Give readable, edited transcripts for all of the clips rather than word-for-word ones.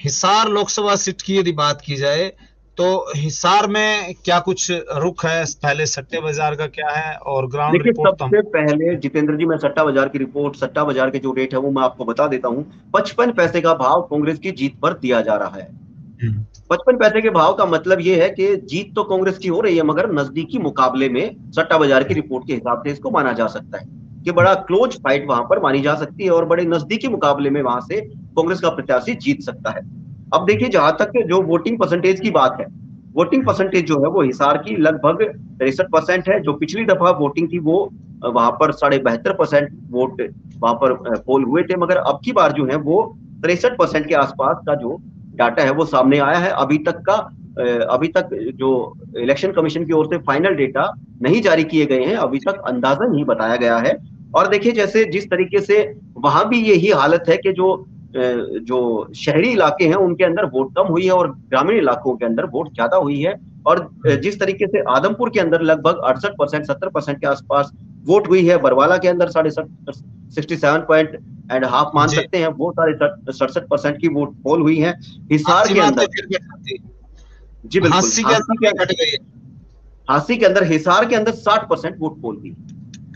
Hisar Lok Sabha seat की यदि बात की जाए तो हिसार में क्या कुछ रुख है, पहले सट्टे बाजार का क्या है और ग्राउंड देखिए, रिपोर्ट तो हम। सबसे पहले जितेंद्र जी, मैं सट्टा बाजार की रिपोर्ट, सट्टा बाजार के जो रेट है वो मैं आपको बता देता हूं। 55 पैसे का भाव कांग्रेस की जीत पर दिया जा रहा है। हम्म। 55 पैसे के भाव का मतलब ये है कि जीत तो कांग्रेस की हो रही है, मगर नजदीकी मुकाबले में सट्टा बाजार की रिपोर्ट के हिसाब से इसको माना जा सकता है कि बड़ा क्लोज फाइट वहां पर मानी जा सकती है और बड़े नजदीकी मुकाबले में वहां से कांग्रेस का प्रत्याशी जीत सकता है। अब देखिए, जहां तक जो वोटिंग परसेंटेज की बात है, वोटिंग परसेंटेज जो है वो हिसार की लगभग 63% है। जो पिछली दफा वोटिंग थी वो वहां पर 72.5% वोट वहां पर पोल हुए थे, मगर अब की बार जो है वो 63% के आसपास का जो डाटा है वो सामने आया है। अभी तक जो इलेक्शन कमीशन की ओर से फाइनल डेटा नहीं जारी किए गए हैं, अभी तक अंदाजा नहीं बताया गया है। और देखिए, जैसे जिस तरीके से वहां भी यही हालत है कि जो शहरी इलाके हैं उनके अंदर वोट कम हुई है और ग्रामीण इलाकों के अंदर वोट ज्यादा हुई है। और जिस तरीके से आदमपुर के अंदर लगभग 68%, 70% के आसपास वोट हुई है, बरवाला के अंदर 67.5 मान जी। सकते हैं, वो 67% की वोट पोल हुई है। हिसार अस्सी के बात तो अंदर, फिर भी खाती, जी बिल्कुल, हास्य के अंदर भी घट गई है। हांसी के अंदर, हिसार के अंदर 60% वोट पोल हुई।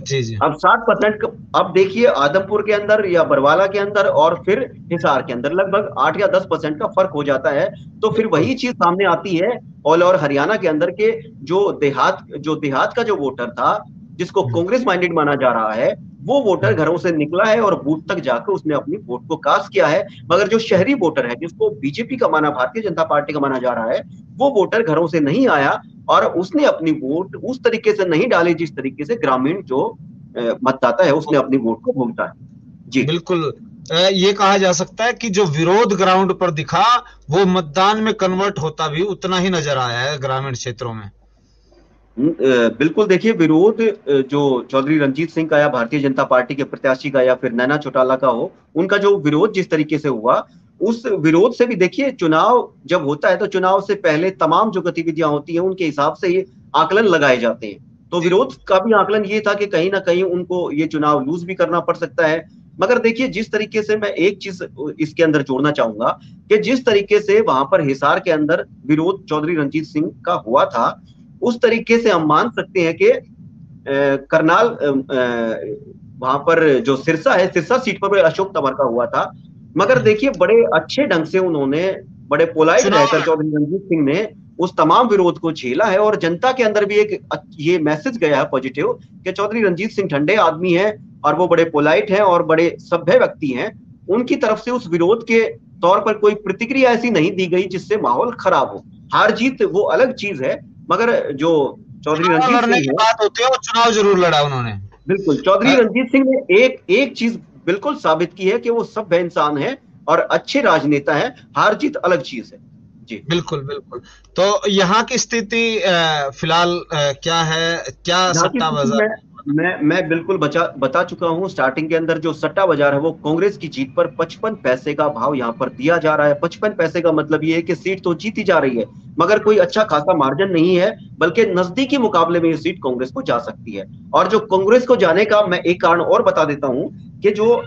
जी जी। अब 60%, अब देखिए आदमपुर के अंदर या बरवाला के अंदर और फिर हिसार के अंदर लगभग 8 या 10% का फर्क हो जाता है। तो फिर बिल्कुल। वही चीज सामने आती है ऑल ओवर हरियाणा के अंदर के जो देहात का जो वोटर था, जिसको कांग्रेस माइंडेड माना जा रहा है, वो वोटर घरों से निकला है और बूथ तक जाकर उसने अपनी वोट को कास्ट किया है। मगर जो शहरी वोटर है, जिसको बीजेपी का माना, भारतीय जनता पार्टी का माना जा रहा है, वो वोटर घरों से नहीं आया और उसने अपनी वोट उस तरीके से नहीं डाली जिस तरीके से ग्रामीण जो मतदाता है उसने अपनी वोट को भोगता है। जी। बिल्कुल। ये कहा जा सकता है कि जो विरोध ग्राउंड पर दिखा वो मतदान में कन्वर्ट होता भी उतना ही नजर आया है ग्रामीण क्षेत्रों में। बिल्कुल। देखिए, विरोध जो चौधरी रंजीत सिंह का या भारतीय जनता पार्टी के प्रत्याशी का या फिर नैना चौटाला का हो, उनका जो विरोध जिस तरीके से हुआ, उस विरोध से भी देखिए, चुनाव जब होता है तो चुनाव से पहले तमाम जो गतिविधियां होती हैं उनके हिसाब से ये आकलन लगाए जाते हैं। तो जी। विरोध का भी आकलन ये था कि कहीं ना कहीं उनको ये चुनाव लूज भी करना पड़ सकता है। मगर देखिए, जिस तरीके से, मैं एक चीज इसके अंदर जोड़ना चाहूंगा कि जिस तरीके से वहां पर हिसार के अंदर विरोध चौधरी रंजीत सिंह का हुआ था, उस तरीके से हम मान सकते हैं कि करनाल, वहां पर जो सिरसा है, सिरसा सीट पर भी अशोक तंवर का हुआ था। मगर देखिए, बड़े अच्छे ढंग से उन्होंने, बड़े पोलाइट चुनाव रहकर चौधरी रंजीत सिंह ने उस तमाम विरोध को झेला है और जनता के अंदर भी एक ये मैसेज गया है पॉजिटिव कि चौधरी रंजीत सिंह ठंडे आदमी हैं और वो बड़े पोलाइट हैं और बड़े सभ्य व्यक्ति हैं। उनकी तरफ से उस विरोध के तौर पर कोई प्रतिक्रिया ऐसी नहीं दी गई जिससे माहौल खराब हो। हार जीत वो अलग चीज है, मगर जो चौधरी चुनाव रंजीत लड़ने सिंह की है, बात होती है, वो चुनाव जरूर लड़ा उन्होंने। बिल्कुल, चौधरी अ, रंजीत सिंह ने एक एक चीज बिल्कुल साबित की है कि वो सभ्य इंसान है और अच्छे राजनेता है। हार जीत अलग चीज है। जी। बिल्कुल बिल्कुल। तो यहाँ की स्थिति फिलहाल क्या है, क्या यहाँ की सट्टा स्थिति बाजार। मैं बिल्कुल बता चुका हूँ स्टार्टिंग के अंदर। जो सट्टा बाजार है वो कांग्रेस की जीत पर 55 पैसे का भाव यहाँ पर दिया जा रहा है। 55 पैसे का मतलब ये है कि सीट तो जीती जा रही है, मगर कोई अच्छा खासा मार्जिन नहीं है, बल्कि नजदीकी मुकाबले में ये सीट कांग्रेस को जा सकती है। और जो कांग्रेस को जाने का मैं एक कारण और बता देता हूँ कि जो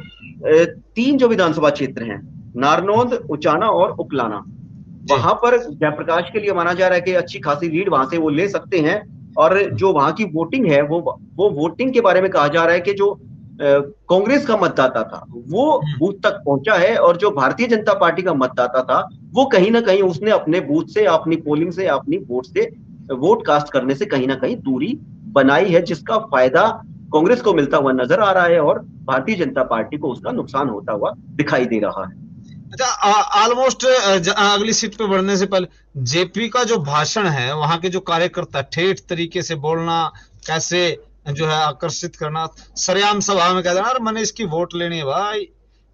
तीन जो विधानसभा क्षेत्र हैं, नारनौंद, उचाना और उकलाना, जी। वहां पर जयप्रकाश के लिए माना जा रहा है कि अच्छी खासी लीड वहां से वो ले सकते हैं। और जो वहां की वोटिंग है, वो वोटिंग के बारे में कहा जा रहा है कि जो कांग्रेस का मतदाता था वो बूथ तक पहुंचा है, और जो भारतीय जनता पार्टी का मतदाता था वो कहीं ना कहीं उसने अपने बूथ से, अपनी पोलिंग से, अपनी वोट से, वोट कास्ट करने से कहीं ना कहीं दूरी बनाई है, जिसका फायदा कांग्रेस को मिलता हुआ नजर आ रहा है और भारतीय जनता पार्टी को उसका नुकसान होता हुआ दिखाई दे रहा है। अच्छा, ऑलमोस्ट अगली सीट पे बढ़ने से पहले जेपी का जो भाषण है, वहां के जो कार्यकर्ता ठेठ तरीके से बोलना, कैसे जो है आकर्षित करना, सरेआम सभा में कह देना अरे मैंने इसकी वोट लेनी है भाई।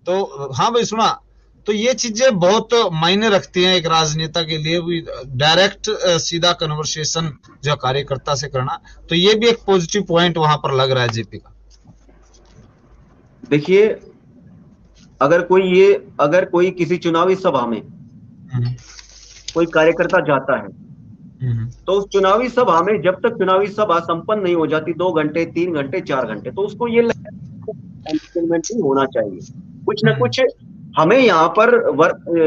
तो हाँ भाई सुना। तो ये चीजें बहुत मायने रखती हैं एक राजनेता के लिए भी, डायरेक्ट सीधा कन्वर्सेशन जो कार्यकर्ता से करना। तो ये भी एक पॉजिटिव पॉइंट वहां पर लग रहा है जेपी का। देखिए, अगर कोई किसी चुनावी सभा में हम्म, कोई कार्यकर्ता जाता है, हम्म, तो उस चुनावी सभा में जब तक चुनावी सभा संपन्न नहीं हो जाती, 2 घंटे, 3 घंटे, 4 घंटे, तो उसको ये एंटरटेनमेंट ही होना चाहिए। कुछ ना हम्म, कुछ हमें यहाँ पर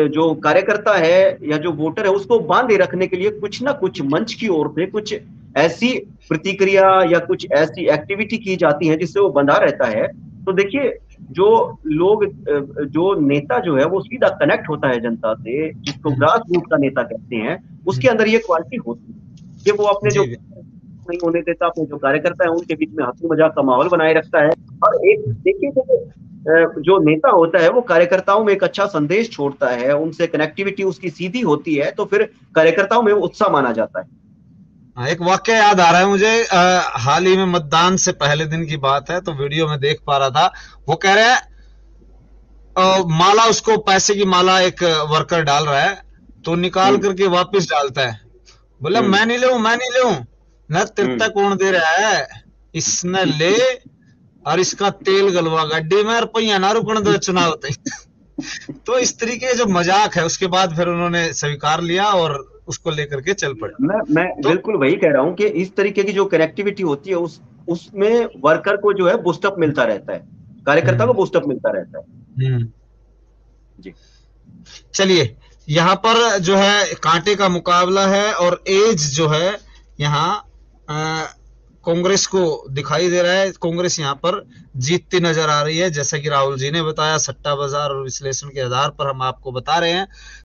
जो कार्यकर्ता है या जो वोटर है उसको बांधे रखने के लिए कुछ ना कुछ मंच की ओर से कुछ ऐसी प्रतिक्रिया या कुछ ऐसी एक्टिविटी की जाती है जिससे वो बंधा रहता है। तो देखिए, जो लोग जो नेता जो है वो सीधा कनेक्ट होता है जनता से, जिसको हम्म, ग्रास रूट का नेता कहते हैं, उसके अंदर ये क्वालिटी होती है कि वो अपने जो जी नहीं होने देता, अपने जो कार्यकर्ता है उनके बीच में हंसी मजाक का माहौल बनाए रखता है। और एक देखिए, जो नेता होता है वो कार्यकर्ताओं में एक अच्छा संदेश छोड़ता है, उनसे कनेक्टिविटी उसकी सीधी होती है, तो फिर कार्यकर्ताओं में उत्साह माना जाता है। हाँ, एक वाक्य याद आ रहा है मुझे। हाल ही में मतदान से पहले दिन की बात है, तो वीडियो में देख पा रहा था। वो कह रहे हैं माला, उसको पैसे की माला एक वर्कर डाल रहा है, तो निकाल हम्म। करके वापस डालता है। बोला हम्म। मैं नहीं लूं, मैं नहीं लूं। न तिरता हम्म। कौन दे रहा है, इसने ले और इसका तेल गलवा गड्डी में, रुपया ना रुकने दो चुनाव तक। तो इस तरीके जो मजाक है, उसके बाद फिर उन्होंने स्वीकार लिया और उसको लेकर के चल पड़े। मैं तो बिल्कुल वही कह रहा हूँ कि इस तरीके की जो कनेक्टिविटी होती है उसमें वर्कर को जो है बूस्टअप मिलता रहता है, कार्यकर्ता को हम्म, बूस्टअप मिलता रहता है। हम्म। जी। चलिए, यहाँ पर जो है कांटे का मुकाबला है, और एज जो है यहाँ कांग्रेस को दिखाई दे रहा है। कांग्रेस यहाँ पर जीतती नजर आ रही है, जैसा कि राहुल जी ने बताया, सट्टा बाजार और विश्लेषण के आधार पर हम आपको बता रहे हैं।